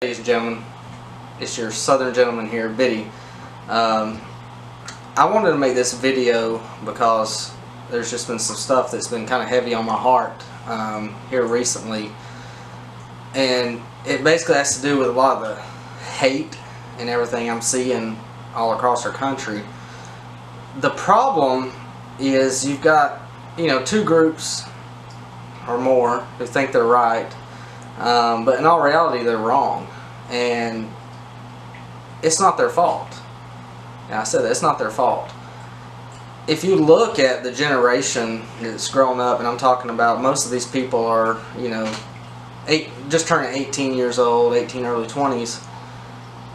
Ladies and gentlemen, it's your southern gentleman here, Biddy. I wanted to make this video because there's just been some stuff that's been kind of heavy on my heart here recently, and it basically has to do with a lot of the hate and everything I'm seeing all across our country. The problem is you've got, two groups or more who think they're right, but in all reality they're wrong, and it's not their fault. And I said that it's not their fault. If you look at the generation that's grown up, and I'm talking about most of these people are, just turning 18 years old, 18, early 20s.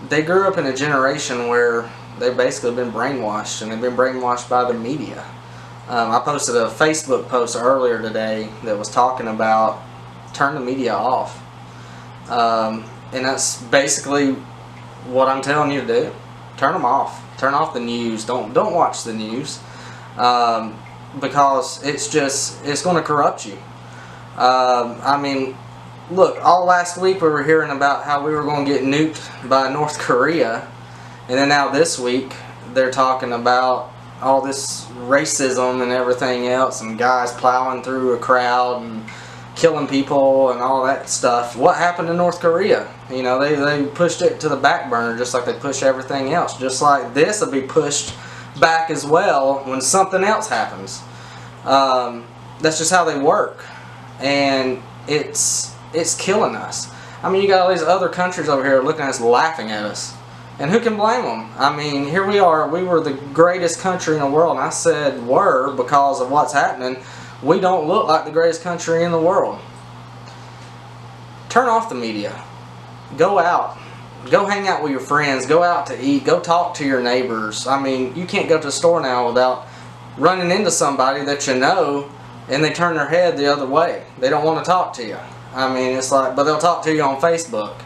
They grew up in a generation where they've basically been brainwashed, and they've been brainwashed by the media. I posted a Facebook post earlier today that was talking about turn the media off. And that's basically what I'm telling you to do. Turn them off. Turn off the news. Don't watch the news, because it's going to corrupt you. I mean, look, all last week we were hearing about how we were going to get nuked by North Korea, and then now this week they're talking about all this racism and everything else, and guys plowing through a crowd and killing people and all that stuff. What happened to North Korea? They pushed it to the back burner just like they push everything else. Just like this will be pushed back as well when something else happens. That's just how they work, and it's killing us. I mean, you got all these other countries over here looking at us, laughing at us, and who can blame them? I mean, here we are. We were the greatest country in the world, and I said were because of what's happening. We don't look like the greatest country in the world. Turn off the media. Go out. Go hang out with your friends. Go out to eat. Go talk to your neighbors. I mean, you can't go to the store now without running into somebody that you know, and they turn their head the other way. They don't want to talk to you. I mean, it's like, but they'll talk to you on Facebook.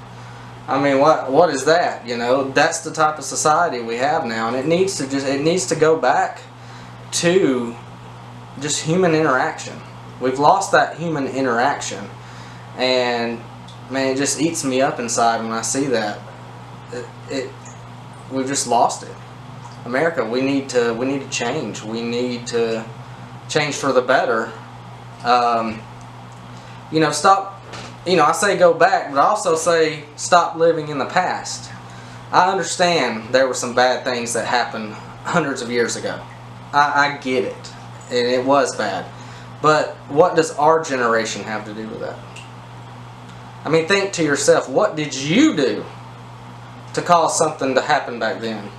I mean, what is that? That's the type of society we have now, and it needs to go back to just human interaction. We've lost that human interaction, and man, it just eats me up inside when I see that. We've just lost it. America, we need to change. We need to change for the better. Stop. I say go back, but I also say stop living in the past. I understand there were some bad things that happened hundreds of years ago. I get it. And it was bad. But what does our generation have to do with that? I mean, think to yourself, what did you do to cause something to happen back then?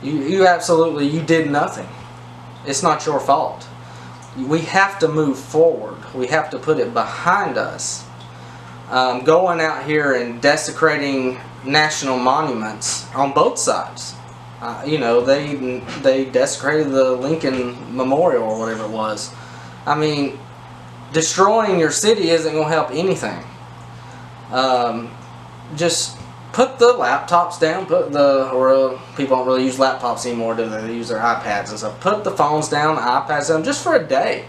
You absolutely, you did nothing. It's not your fault. We have to move forward. We have to put it behind us. Going out here and desecrating national monuments on both sides. They desecrated the Lincoln Memorial or whatever it was. I mean, destroying your city isn't going to help anything. Just put the laptops down. People don't really use laptops anymore, do they? They use their iPads and stuff. Put the phones down, the iPads down, just for a day.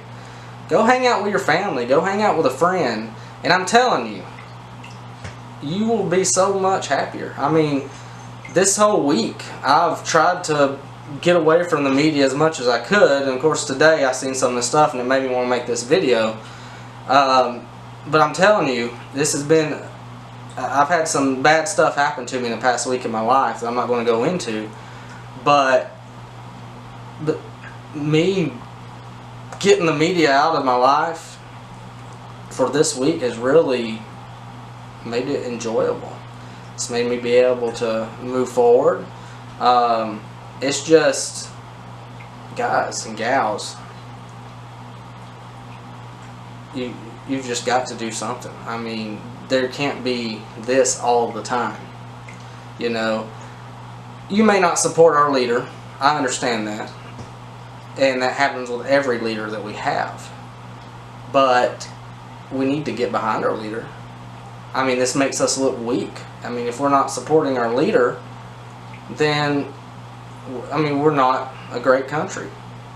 Go hang out with your family. Go hang out with a friend. And I'm telling you, you will be so much happier. I mean, this whole week, I've tried to get away from the media as much as I could, and of course today I seen some of this stuff and it made me want to make this video. But I'm telling you, I've had some bad stuff happen to me in the past week in my life that I'm not going to go into, but me getting the media out of my life for this week has really made it enjoyable. It's made me be able to move forward. It's just, guys and gals, you've just got to do something. I mean, there can't be this all the time. You may not support our leader. I understand that. And that happens with every leader that we have. But we need to get behind our leader. I mean, this makes us look weak. I mean, if we're not supporting our leader, then, we're not a great country,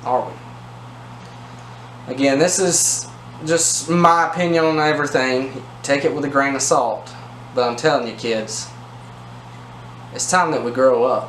are we? Again, this is just my opinion on everything. Take it with a grain of salt. But I'm telling you kids, it's time that we grow up.